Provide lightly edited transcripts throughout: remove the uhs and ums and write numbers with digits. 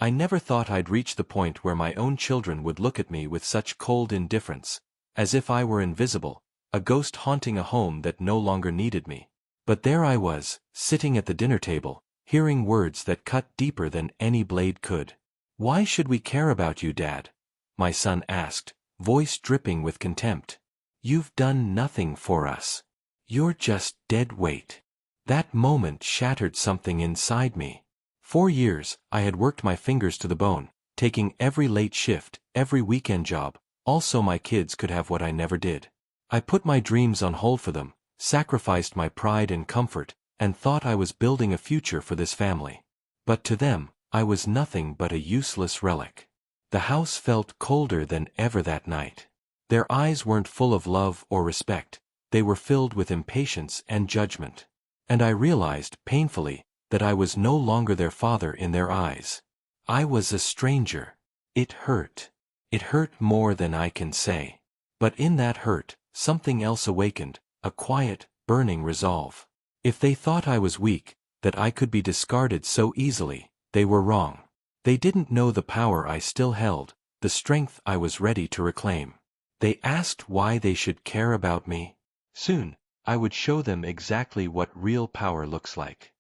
I never thought I'd reach the point where my own children would look at me with such cold indifference, as if I were invisible, a ghost haunting a home that no longer needed me. But there I was, sitting at the dinner table, hearing words that cut deeper than any blade could. "Why should we care about you, Dad?" my son asked, voice dripping with contempt. "You've done nothing for us. You're just dead weight." That moment shattered something inside me. 4 years, I had worked my fingers to the bone, taking every late shift, every weekend job, also my kids could have what I never did. I put my dreams on hold for them, sacrificed my pride and comfort, and thought I was building a future for this family. But to them, I was nothing but a useless relic. The house felt colder than ever that night. Their eyes weren't full of love or respect, they were filled with impatience and judgment. And I realized, painfully, that I was no longer their father in their eyes. I was a stranger. It hurt. It hurt more than I can say. But in that hurt, something else awakened, a quiet, burning resolve. If they thought I was weak, that I could be discarded so easily, they were wrong. They didn't know the power I still held, the strength I was ready to reclaim. They asked why they should care about me. Soon, I would show them exactly what real power looks like.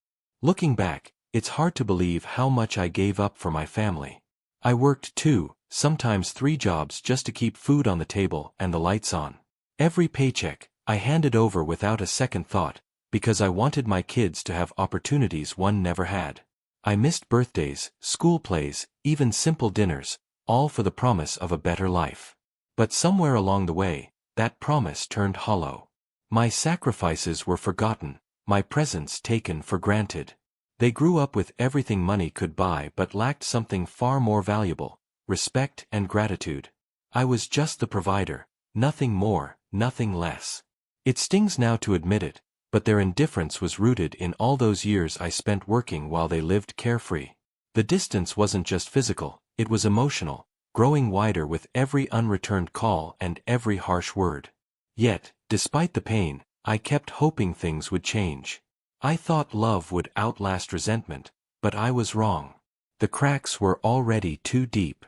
Looking back, it's hard to believe how much I gave up for my family. I worked 2, sometimes 3 jobs just to keep food on the table and the lights on. Every paycheck, I handed over without a second thought, because I wanted my kids to have opportunities one never had. I missed birthdays, school plays, even simple dinners, all for the promise of a better life. But somewhere along the way, that promise turned hollow. My sacrifices were forgotten, my presence taken for granted. They grew up with everything money could buy but lacked something far more valuable: respect and gratitude. I was just the provider, nothing more, nothing less. It stings now to admit it, but their indifference was rooted in all those years I spent working while they lived carefree. The distance wasn't just physical, it was emotional, growing wider with every unreturned call and every harsh word. Yet, despite the pain, I kept hoping things would change. I thought love would outlast resentment, but I was wrong. The cracks were already too deep.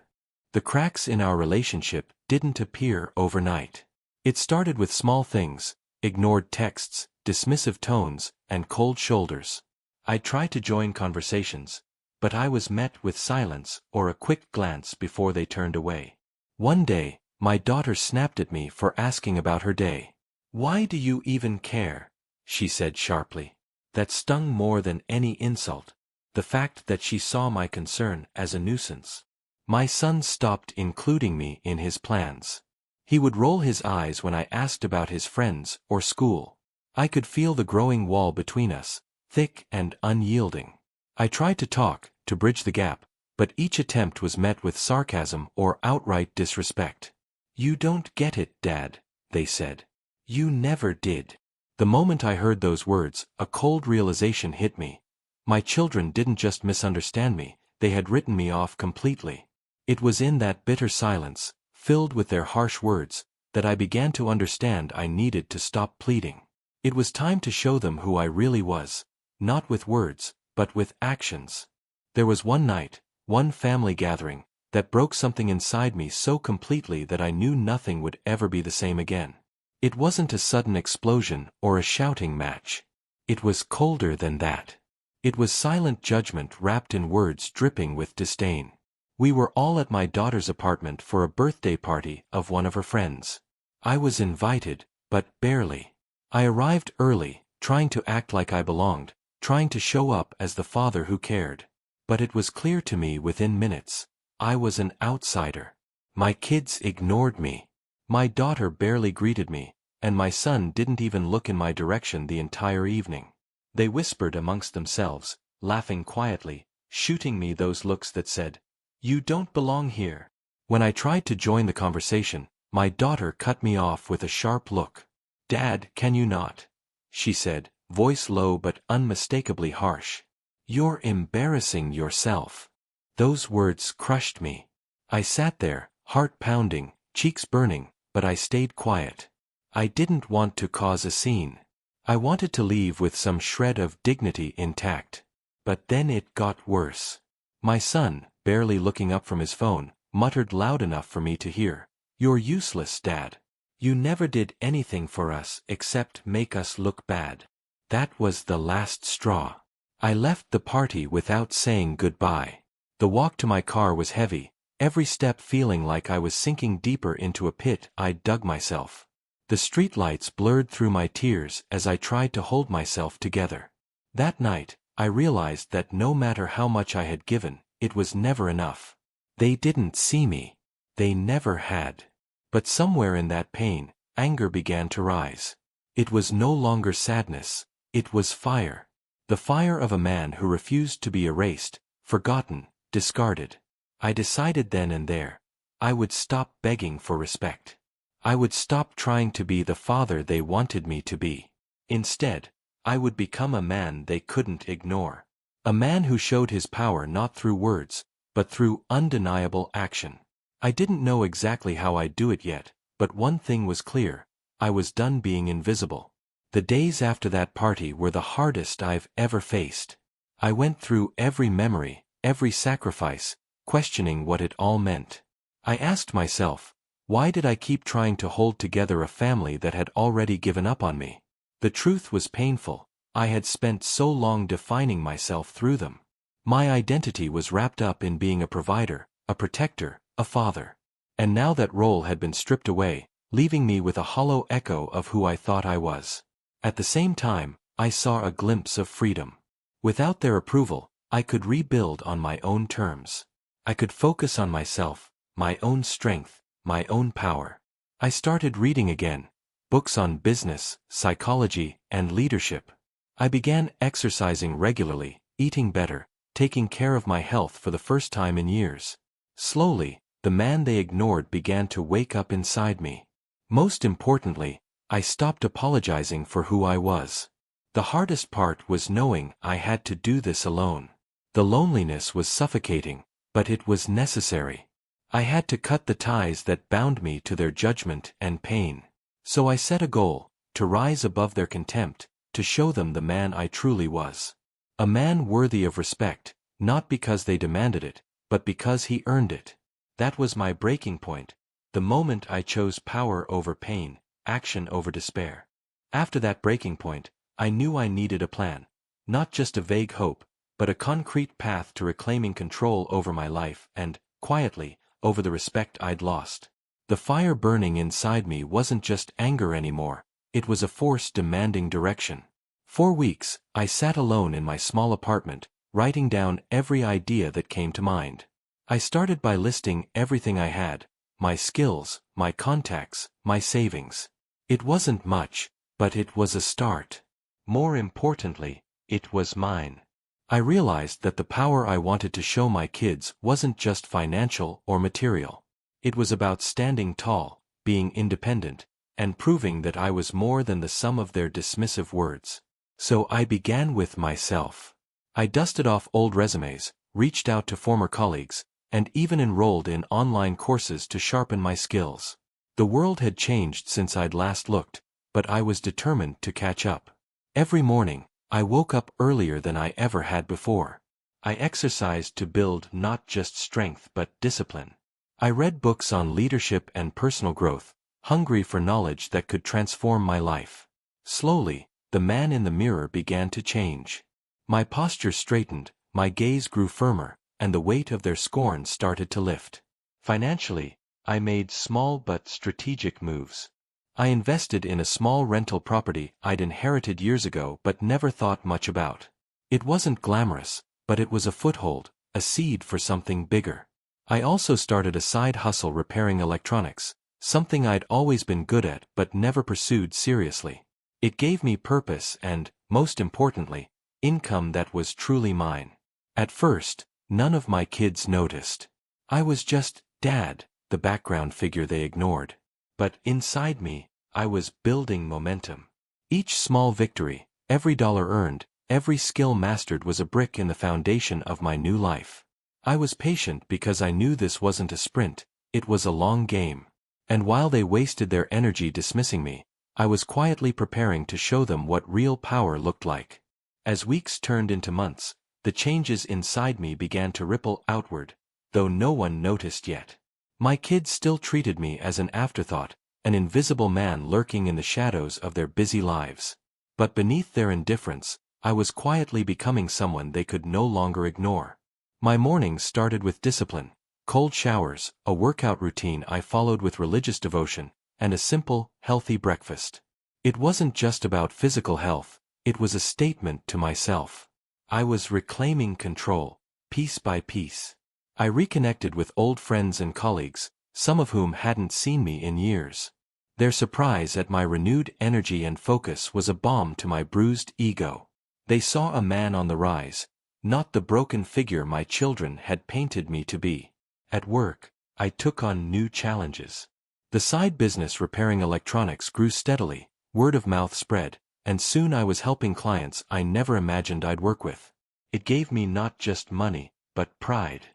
The cracks in our relationship didn't appear overnight. It started with small things: ignored texts, dismissive tones, and cold shoulders. I tried to join conversations, but I was met with silence or a quick glance before they turned away. One day, my daughter snapped at me for asking about her day. "Why do you even care?" she said sharply. That stung more than any insult, the fact that she saw my concern as a nuisance. My son stopped including me in his plans. He would roll his eyes when I asked about his friends or school. I could feel the growing wall between us, thick and unyielding. I tried to talk, to bridge the gap, but each attempt was met with sarcasm or outright disrespect. "You don't get it, Dad," they said. "You never did." The moment I heard those words, a cold realization hit me. My children didn't just misunderstand me, they had written me off completely. It was in that bitter silence, filled with their harsh words, that I began to understand I needed to stop pleading. It was time to show them who I really was, not with words, but with actions. There was one night, one family gathering, that broke something inside me so completely that I knew nothing would ever be the same again. It wasn't a sudden explosion or a shouting match. It was colder than that. It was silent judgment wrapped in words dripping with disdain. We were all at my daughter's apartment for a birthday party of one of her friends. I was invited, but barely. I arrived early, trying to act like I belonged, trying to show up as the father who cared. But it was clear to me within minutes: I was an outsider. My kids ignored me. My daughter barely greeted me, and my son didn't even look in my direction the entire evening. They whispered amongst themselves, laughing quietly, shooting me those looks that said, "You don't belong here." When I tried to join the conversation, my daughter cut me off with a sharp look. "Dad, can you not?" she said, voice low but unmistakably harsh. "You're embarrassing yourself." Those words crushed me. I sat there, heart pounding, cheeks burning, but I stayed quiet. I didn't want to cause a scene. I wanted to leave with some shred of dignity intact. But then it got worse. My son, barely looking up from his phone, muttered loud enough for me to hear, "You're useless, Dad. You never did anything for us except make us look bad." That was the last straw. I left the party without saying goodbye. The walk to my car was heavy, every step feeling like I was sinking deeper into a pit I'd dug myself. The streetlights blurred through my tears as I tried to hold myself together. That night, I realized that no matter how much I had given, it was never enough. They didn't see me. They never had. But somewhere in that pain, anger began to rise. It was no longer sadness, it was fire. The fire of a man who refused to be erased, forgotten, discarded. I decided then and there, I would stop begging for respect. I would stop trying to be the father they wanted me to be. Instead, I would become a man they couldn't ignore. A man who showed his power not through words, but through undeniable action. I didn't know exactly how I'd do it yet, but one thing was clear, I was done being invisible. The days after that party were the hardest I've ever faced. I went through every memory, every sacrifice, questioning what it all meant. I asked myself, why did I keep trying to hold together a family that had already given up on me? The truth was painful. I had spent so long defining myself through them. My identity was wrapped up in being a provider, a protector, a father. And now that role had been stripped away, leaving me with a hollow echo of who I thought I was. At the same time, I saw a glimpse of freedom. Without their approval, I could rebuild on my own terms. I could focus on myself, my own strength, my own power. I started reading again, books on business, psychology, and leadership. I began exercising regularly, eating better, taking care of my health for the first time in years. Slowly, the man they ignored began to wake up inside me. Most importantly, I stopped apologizing for who I was. The hardest part was knowing I had to do this alone. The loneliness was suffocating, but it was necessary. I had to cut the ties that bound me to their judgment and pain. So I set a goal, to rise above their contempt, to show them the man I truly was. A man worthy of respect, not because they demanded it, but because he earned it. That was my breaking point, the moment I chose power over pain, action over despair. After that breaking point, I knew I needed a plan, not just a vague hope, but a concrete path to reclaiming control over my life and, quietly, over the respect I'd lost. The fire burning inside me wasn't just anger anymore, it was a force demanding direction. For weeks, I sat alone in my small apartment, writing down every idea that came to mind. I started by listing everything I had, my skills, my contacts, my savings. It wasn't much, but it was a start. More importantly, it was mine. I realized that the power I wanted to show my kids wasn't just financial or material. It was about standing tall, being independent, and proving that I was more than the sum of their dismissive words. So I began with myself. I dusted off old resumes, reached out to former colleagues, and even enrolled in online courses to sharpen my skills. The world had changed since I'd last looked, but I was determined to catch up. Every morning, I woke up earlier than I ever had before. I exercised to build not just strength but discipline. I read books on leadership and personal growth, hungry for knowledge that could transform my life. Slowly, the man in the mirror began to change. My posture straightened, my gaze grew firmer, and the weight of their scorn started to lift. Financially, I made small but strategic moves. I invested in a small rental property I'd inherited years ago but never thought much about. It wasn't glamorous, but it was a foothold, a seed for something bigger. I also started a side hustle repairing electronics, something I'd always been good at but never pursued seriously. It gave me purpose and, most importantly, income that was truly mine. At first, none of my kids noticed. I was just Dad, the background figure they ignored. But inside me, I was building momentum. Each small victory, every dollar earned, every skill mastered was a brick in the foundation of my new life. I was patient because I knew this wasn't a sprint, it was a long game. And while they wasted their energy dismissing me, I was quietly preparing to show them what real power looked like. As weeks turned into months, the changes inside me began to ripple outward. though no one noticed yet. My kids still treated me as an afterthought, an invisible man lurking in the shadows of their busy lives. But beneath their indifference, I was quietly becoming someone they could no longer ignore. My mornings started with discipline, cold showers, a workout routine I followed with religious devotion, and a simple, healthy breakfast. It wasn't just about physical health, it was a statement to myself. I was reclaiming control, piece by piece. I reconnected with old friends and colleagues, some of whom hadn't seen me in years. Their surprise at my renewed energy and focus was a balm to my bruised ego. They saw a man on the rise, not the broken figure my children had painted me to be. At work, I took on new challenges. The side business repairing electronics grew steadily, word of mouth spread, and soon I was helping clients I never imagined I'd work with. It gave me not just money, but pride.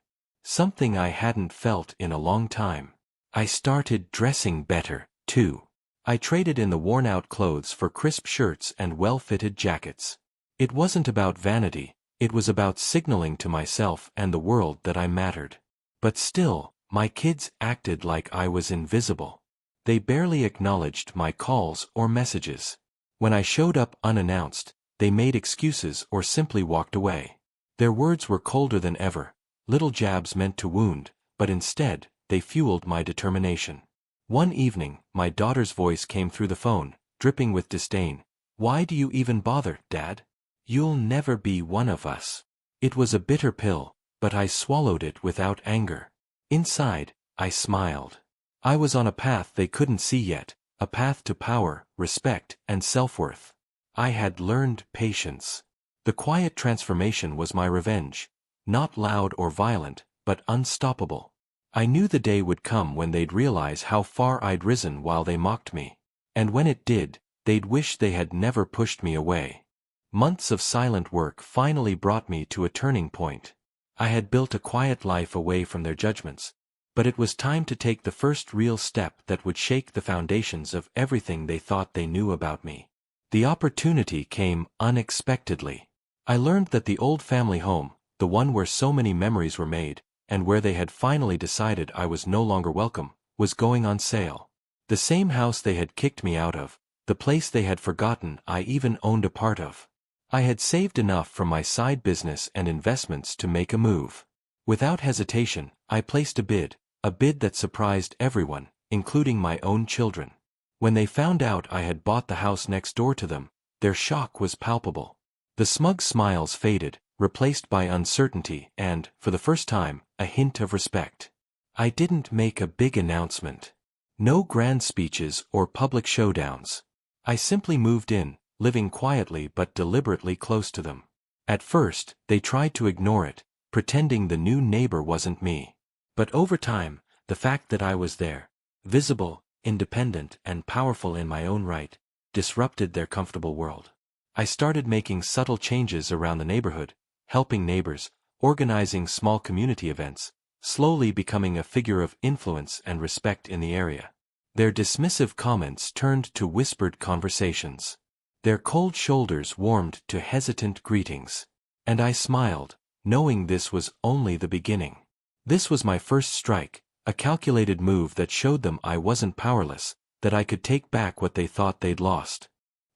Something I hadn't felt in a long time. I started dressing better, too. I traded in the worn-out clothes for crisp shirts and well-fitted jackets. It wasn't about vanity, it was about signaling to myself and the world that I mattered. But still, my kids acted like I was invisible. They barely acknowledged my calls or messages. When I showed up unannounced, they made excuses or simply walked away. Their words were colder than ever, little jabs meant to wound, but instead, they fueled my determination. One evening, my daughter's voice came through the phone, dripping with disdain. "Why do you even bother, Dad? You'll never be one of us." It was a bitter pill, but I swallowed it without anger. Inside, I smiled. I was on a path they couldn't see yet, a path to power, respect, and self-worth. I had learned patience. The quiet transformation was my revenge. Not loud or violent, but unstoppable. I knew the day would come when they'd realize how far I'd risen while they mocked me. And when it did, they'd wish they had never pushed me away. Months of silent work finally brought me to a turning point. I had built a quiet life away from their judgments, but it was time to take the first real step that would shake the foundations of everything they thought they knew about me. The opportunity came unexpectedly. I learned that the old family home, the one where so many memories were made, and where they had finally decided I was no longer welcome, was going on sale. The same house they had kicked me out of, the place they had forgotten I even owned a part of. I had saved enough from my side business and investments to make a move. Without hesitation, I placed a bid that surprised everyone, including my own children. When they found out I had bought the house next door to them, their shock was palpable. The smug smiles faded, replaced by uncertainty and, for the first time, a hint of respect. I didn't make a big announcement. No grand speeches or public showdowns. I simply moved in, living quietly but deliberately close to them. At first, they tried to ignore it, pretending the new neighbor wasn't me. But over time, the fact that I was there, visible, independent, and powerful in my own right, disrupted their comfortable world. I started making subtle changes around the neighborhood, helping neighbors, organizing small community events, slowly becoming a figure of influence and respect in the area. Their dismissive comments turned to whispered conversations. Their cold shoulders warmed to hesitant greetings. And I smiled, knowing this was only the beginning. This was my first strike, a calculated move that showed them I wasn't powerless, that I could take back what they thought they'd lost.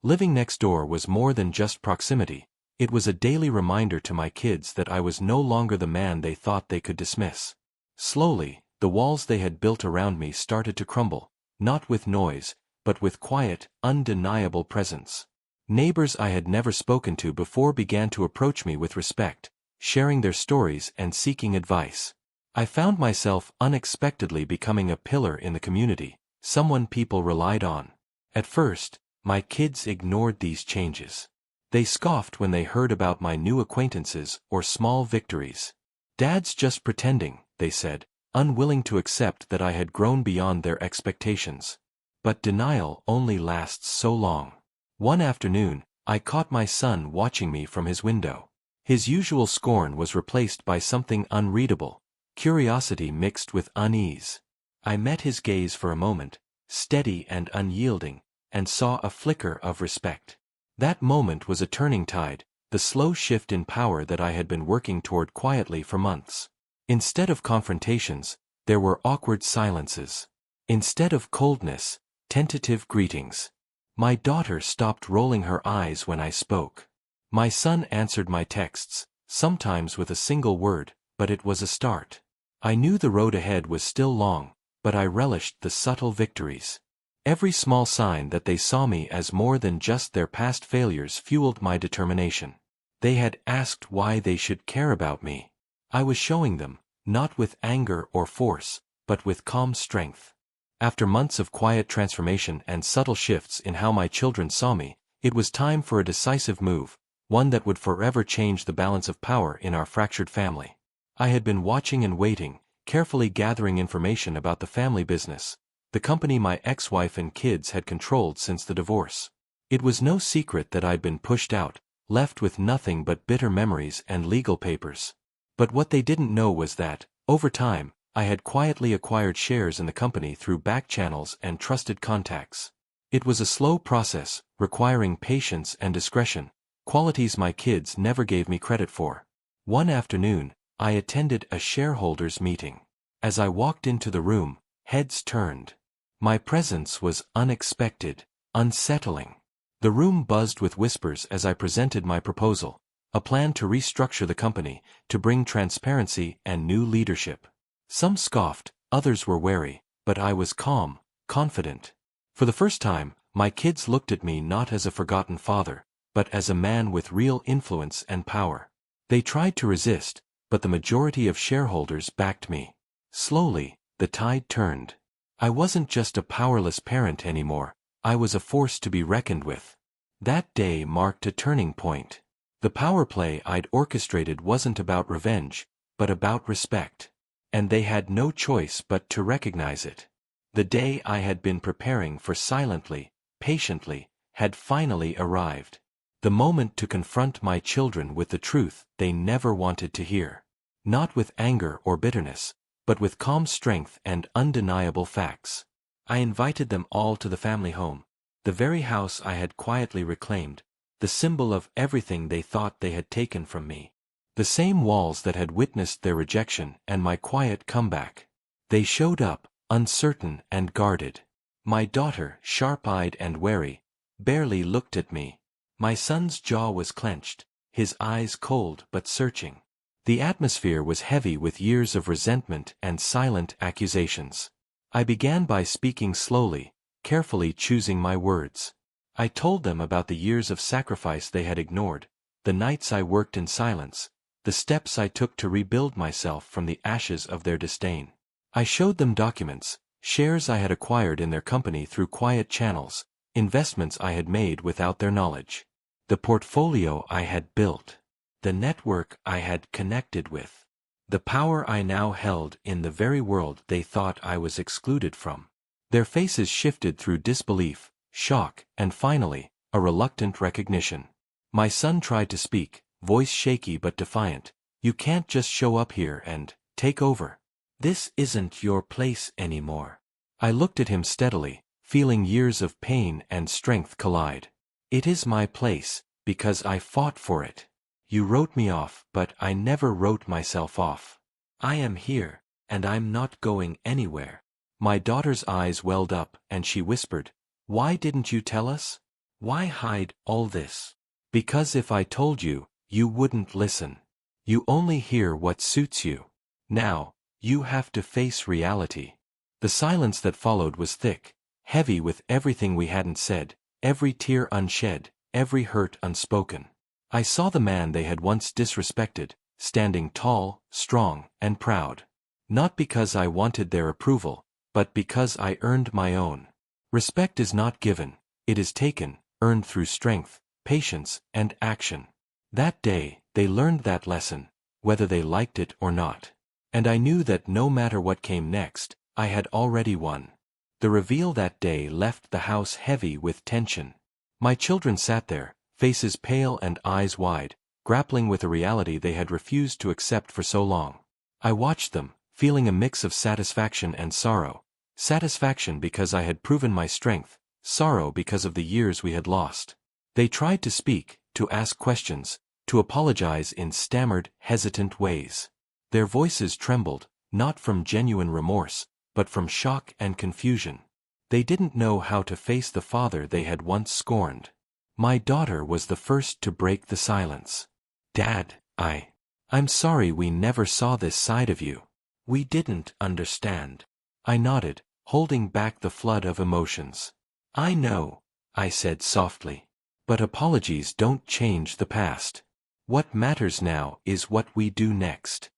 Living next door was more than just proximity. It was a daily reminder to my kids that I was no longer the man they thought they could dismiss. Slowly, the walls they had built around me started to crumble, not with noise, but with quiet, undeniable presence. Neighbors I had never spoken to before began to approach me with respect, sharing their stories and seeking advice. I found myself unexpectedly becoming a pillar in the community, someone people relied on. At first, my kids ignored these changes. They scoffed when they heard about my new acquaintances or small victories. "Dad's just pretending," they said, unwilling to accept that I had grown beyond their expectations. But denial only lasts so long. One afternoon, I caught my son watching me from his window. His usual scorn was replaced by something unreadable, curiosity mixed with unease. I met his gaze for a moment, steady and unyielding, and saw a flicker of respect. That moment was a turning tide, the slow shift in power that I had been working toward quietly for months. Instead of confrontations, there were awkward silences. Instead of coldness, tentative greetings. My daughter stopped rolling her eyes when I spoke. My son answered my texts, sometimes with a single word, but it was a start. I knew the road ahead was still long, but I relished the subtle victories. Every small sign that they saw me as more than just their past failures fueled my determination. They had asked why they should care about me. I was showing them, not with anger or force, but with calm strength. After months of quiet transformation and subtle shifts in how my children saw me, it was time for a decisive move, one that would forever change the balance of power in our fractured family. I had been watching and waiting, carefully gathering information about the family business, the company my ex-wife and kids had controlled since the divorce. It was no secret that I'd been pushed out, left with nothing but bitter memories and legal papers. But what they didn't know was that, over time, I had quietly acquired shares in the company through back channels and trusted contacts. It was a slow process, requiring patience and discretion, qualities my kids never gave me credit for. One afternoon, I attended a shareholders' meeting. As I walked into the room, heads turned. My presence was unexpected, unsettling. The room buzzed with whispers as I presented my proposal, a plan to restructure the company, to bring transparency and new leadership. Some scoffed, others were wary, but I was calm, confident. For the first time, my kids looked at me not as a forgotten father, but as a man with real influence and power. They tried to resist, but the majority of shareholders backed me. Slowly, the tide turned. I wasn't just a powerless parent anymore, I was a force to be reckoned with. That day marked a turning point. The power play I'd orchestrated wasn't about revenge, but about respect. And they had no choice but to recognize it. The day I had been preparing for silently, patiently, had finally arrived. The moment to confront my children with the truth they never wanted to hear. Not with anger or bitterness, but with calm strength and undeniable facts. I invited them all to the family home, the very house I had quietly reclaimed, the symbol of everything they thought they had taken from me. The same walls that had witnessed their rejection and my quiet comeback. They showed up, uncertain and guarded. My daughter, sharp-eyed and wary, barely looked at me. My son's jaw was clenched, his eyes cold but searching. The atmosphere was heavy with years of resentment and silent accusations. I began by speaking slowly, carefully choosing my words. I told them about the years of sacrifice they had ignored, the nights I worked in silence, the steps I took to rebuild myself from the ashes of their disdain. I showed them documents, shares I had acquired in their company through quiet channels, investments I had made without their knowledge, the portfolio I had built, the network I had connected with, the power I now held in the very world they thought I was excluded from. Their faces shifted through disbelief, shock, and finally, a reluctant recognition. My son tried to speak, voice shaky but defiant. "You can't just show up here and take over. This isn't your place anymore." I looked at him steadily, feeling years of pain and strength collide. "It is my place, because I fought for it. You wrote me off, but I never wrote myself off. I am here, and I'm not going anywhere." My daughter's eyes welled up, and she whispered, "Why didn't you tell us? Why hide all this?" "Because if I told you, you wouldn't listen. You only hear what suits you. Now, you have to face reality." The silence that followed was thick, heavy with everything we hadn't said, every tear unshed, every hurt unspoken. I saw the man they had once disrespected, standing tall, strong, and proud. Not because I wanted their approval, but because I earned my own. Respect is not given, it is taken, earned through strength, patience, and action. That day, they learned that lesson, whether they liked it or not. And I knew that no matter what came next, I had already won. The reveal that day left the house heavy with tension. My children sat there, faces pale and eyes wide, grappling with a reality they had refused to accept for so long. I watched them, feeling a mix of satisfaction and sorrow. Satisfaction because I had proven my strength, sorrow because of the years we had lost. They tried to speak, to ask questions, to apologize in stammered, hesitant ways. Their voices trembled, not from genuine remorse, but from shock and confusion. They didn't know how to face the father they had once scorned. My daughter was the first to break the silence. "Dad, I'm sorry we never saw this side of you. We didn't understand." I nodded, holding back the flood of emotions. "I know," I said softly. "But apologies don't change the past. What matters now is what we do next."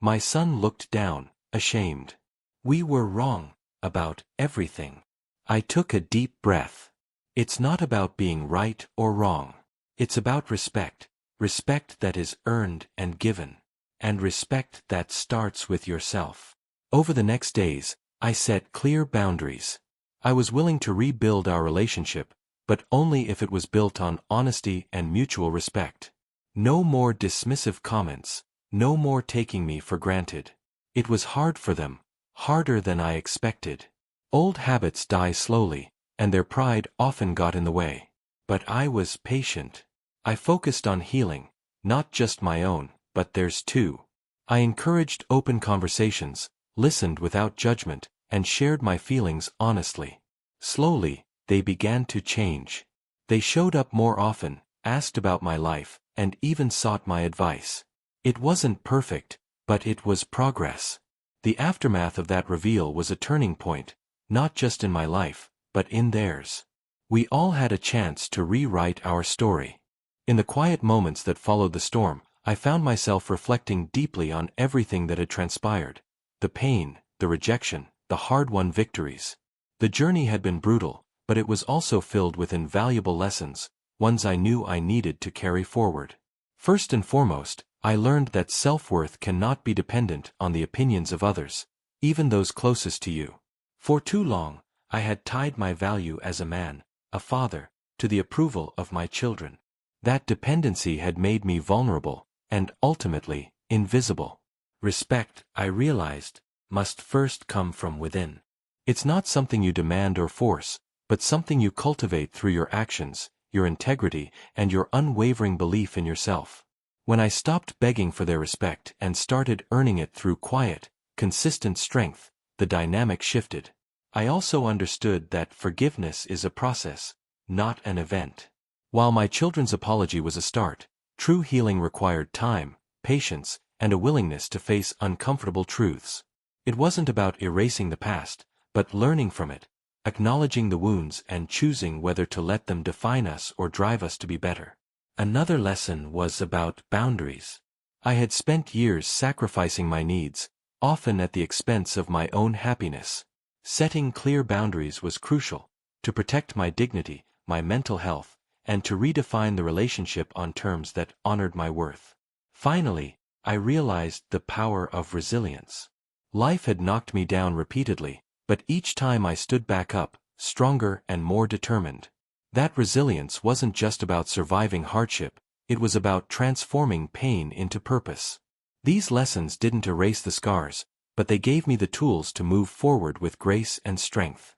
My son looked down, ashamed. "We were wrong about everything." I took a deep breath. It's not about being right or wrong. It's about respect. Respect that is earned and given. And respect that starts with yourself. Over the next days, I set clear boundaries. I was willing to rebuild our relationship, but only if it was built on honesty and mutual respect. No more dismissive comments, no more taking me for granted. It was hard for them, harder than I expected. Old habits die slowly, and their pride often got in the way. But I was patient. I focused on healing, not just my own, but theirs too. I encouraged open conversations, listened without judgment, and shared my feelings honestly. Slowly, they began to change. They showed up more often, asked about my life, and even sought my advice. It wasn't perfect, but it was progress. The aftermath of that reveal was a turning point, not just in my life, but in theirs. We all had a chance to rewrite our story. In the quiet moments that followed the storm, I found myself reflecting deeply on everything that had transpired. The pain, the rejection, the hard-won victories. The journey had been brutal, but it was also filled with invaluable lessons, ones I knew I needed to carry forward. First and foremost, I learned that self-worth cannot be dependent on the opinions of others, even those closest to you. For too long, I had tied my value as a man, a father, to the approval of my children. That dependency had made me vulnerable, and ultimately, invisible. Respect, I realized, must first come from within. It's not something you demand or force, but something you cultivate through your actions, your integrity, and your unwavering belief in yourself. When I stopped begging for their respect and started earning it through quiet, consistent strength, the dynamic shifted. I also understood that forgiveness is a process, not an event. While my children's apology was a start, true healing required time, patience, and a willingness to face uncomfortable truths. It wasn't about erasing the past, but learning from it, acknowledging the wounds and choosing whether to let them define us or drive us to be better. Another lesson was about boundaries. I had spent years sacrificing my needs, often at the expense of my own happiness. Setting clear boundaries was crucial, to protect my dignity, my mental health, and to redefine the relationship on terms that honored my worth. Finally, I realized the power of resilience. Life had knocked me down repeatedly, but each time I stood back up, stronger and more determined. That resilience wasn't just about surviving hardship, it was about transforming pain into purpose. These lessons didn't erase the scars, but they gave me the tools to move forward with grace and strength.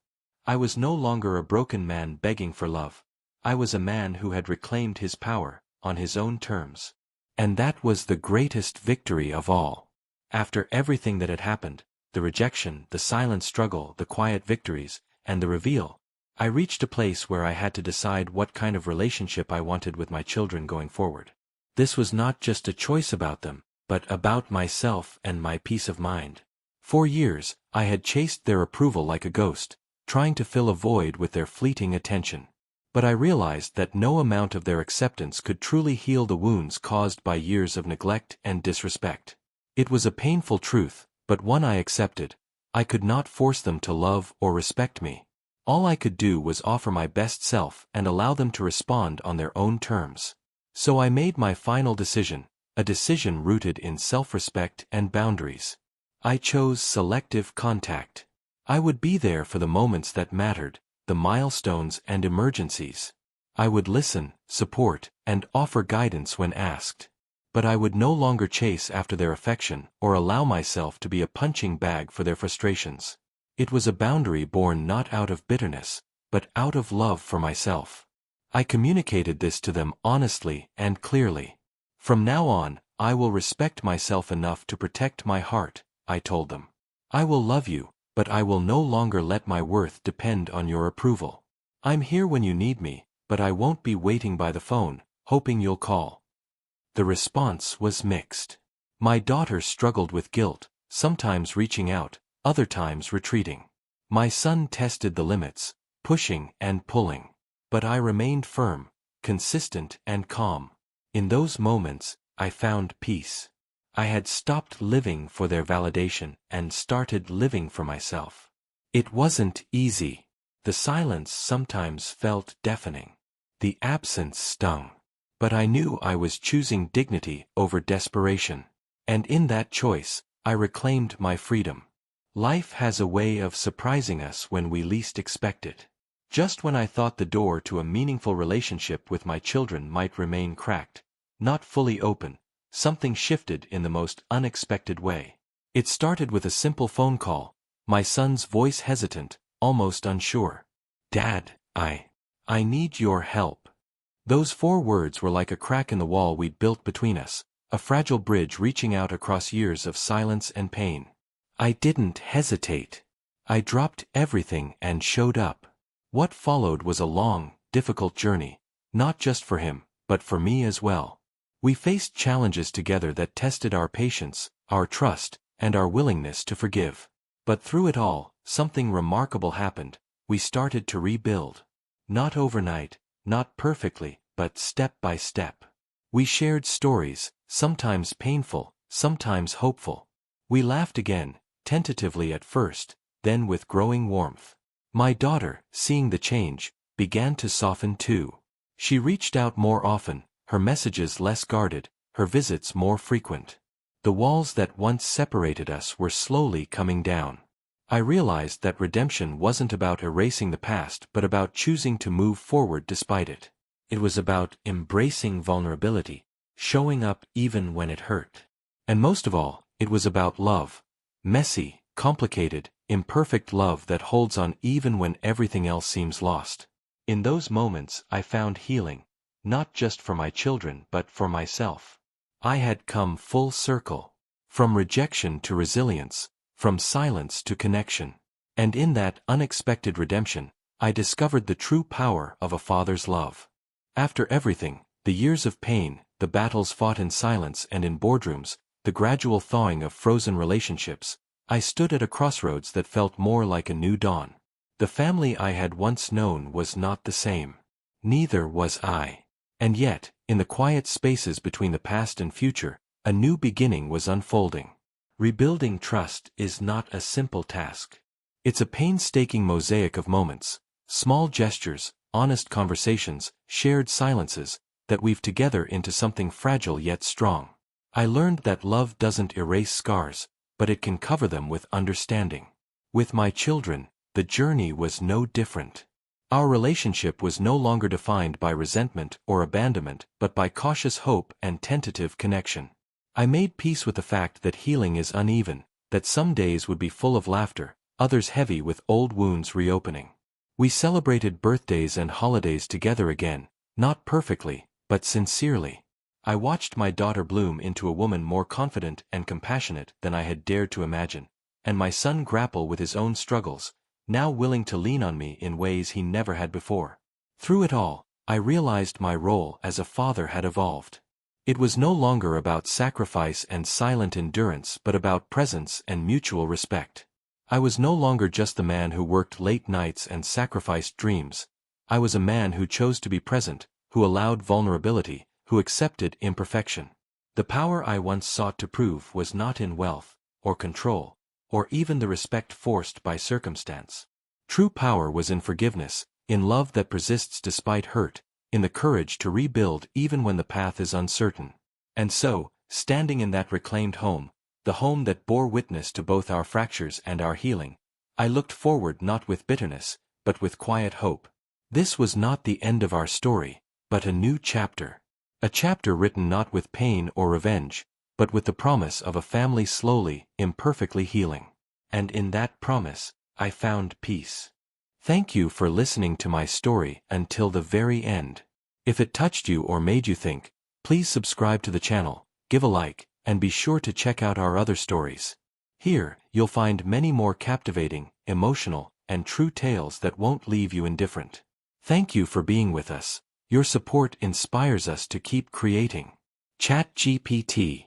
I was no longer a broken man begging for love. I was a man who had reclaimed his power, on his own terms. And that was the greatest victory of all. After everything that had happened, the rejection, the silent struggle, the quiet victories, and the reveal, I reached a place where I had to decide what kind of relationship I wanted with my children going forward. This was not just a choice about them, but about myself and my peace of mind. For years, I had chased their approval like a ghost, trying to fill a void with their fleeting attention. But I realized that no amount of their acceptance could truly heal the wounds caused by years of neglect and disrespect. It was a painful truth, but one I accepted. I could not force them to love or respect me. All I could do was offer my best self and allow them to respond on their own terms. So I made my final decision, a decision rooted in self-respect and boundaries. I chose selective contact. I would be there for the moments that mattered, the milestones and emergencies. I would listen, support, and offer guidance when asked. But I would no longer chase after their affection or allow myself to be a punching bag for their frustrations. It was a boundary born not out of bitterness, but out of love for myself. I communicated this to them honestly and clearly. From now on, I will respect myself enough to protect my heart, I told them. I will love you, but I will no longer let my worth depend on your approval. I'm here when you need me, but I won't be waiting by the phone, hoping you'll call. The response was mixed. My daughter struggled with guilt, sometimes reaching out, other times retreating. My son tested the limits, pushing and pulling. But I remained firm, consistent and calm. In those moments, I found peace. I had stopped living for their validation and started living for myself. It wasn't easy. The silence sometimes felt deafening. The absence stung. But I knew I was choosing dignity over desperation. And in that choice, I reclaimed my freedom. Life has a way of surprising us when we least expect it. Just when I thought the door to a meaningful relationship with my children might remain cracked, not fully open, something shifted in the most unexpected way. It started with a simple phone call, my son's voice hesitant, almost unsure. "Dad, I need your help." Those 4 words were like a crack in the wall we'd built between us, a fragile bridge reaching out across years of silence and pain. I didn't hesitate. I dropped everything and showed up. What followed was a long, difficult journey, not just for him, but for me as well. We faced challenges together that tested our patience, our trust, and our willingness to forgive. But through it all, something remarkable happened. We started to rebuild. Not overnight, not perfectly, but step by step. We shared stories, sometimes painful, sometimes hopeful. We laughed again, tentatively at first, then with growing warmth. My daughter, seeing the change, began to soften too. She reached out more often, her messages less guarded, her visits more frequent. The walls that once separated us were slowly coming down. I realized that redemption wasn't about erasing the past but about choosing to move forward despite it. It was about embracing vulnerability, showing up even when it hurt. And most of all, it was about love. Messy, complicated, imperfect love that holds on even when everything else seems lost. In those moments I found healing, not just for my children but for myself. I had come full circle. From rejection to resilience, from silence to connection. And in that unexpected redemption, I discovered the true power of a father's love. After everything, the years of pain, the battles fought in silence and in boardrooms, the gradual thawing of frozen relationships, I stood at a crossroads that felt more like a new dawn. The family I had once known was not the same. Neither was I. And yet, in the quiet spaces between the past and future, a new beginning was unfolding. Rebuilding trust is not a simple task. It's a painstaking mosaic of moments, small gestures, honest conversations, shared silences, that weave together into something fragile yet strong. I learned that love doesn't erase scars, but it can cover them with understanding. With my children, the journey was no different. Our relationship was no longer defined by resentment or abandonment, but by cautious hope and tentative connection. I made peace with the fact that healing is uneven, that some days would be full of laughter, others heavy with old wounds reopening. We celebrated birthdays and holidays together again, not perfectly, but sincerely. I watched my daughter bloom into a woman more confident and compassionate than I had dared to imagine, and my son grapple with his own struggles, now willing to lean on me in ways he never had before. Through it all, I realized my role as a father had evolved. It was no longer about sacrifice and silent endurance but about presence and mutual respect. I was no longer just the man who worked late nights and sacrificed dreams. I was a man who chose to be present, who allowed vulnerability, who accepted imperfection. The power I once sought to prove was not in wealth, or control, or even the respect forced by circumstance. True power was in forgiveness, in love that persists despite hurt, in the courage to rebuild even when the path is uncertain. And so, standing in that reclaimed home, the home that bore witness to both our fractures and our healing, I looked forward not with bitterness, but with quiet hope. This was not the end of our story, but a new chapter. A chapter written not with pain or revenge, but with the promise of a family slowly, imperfectly healing. And in that promise, I found peace. Thank you for listening to my story until the very end. If it touched you or made you think, please subscribe to the channel, give a like, and be sure to check out our other stories. Here, you'll find many more captivating, emotional, and true tales that won't leave you indifferent. Thank you for being with us. Your support inspires us to keep creating. ChatGPT.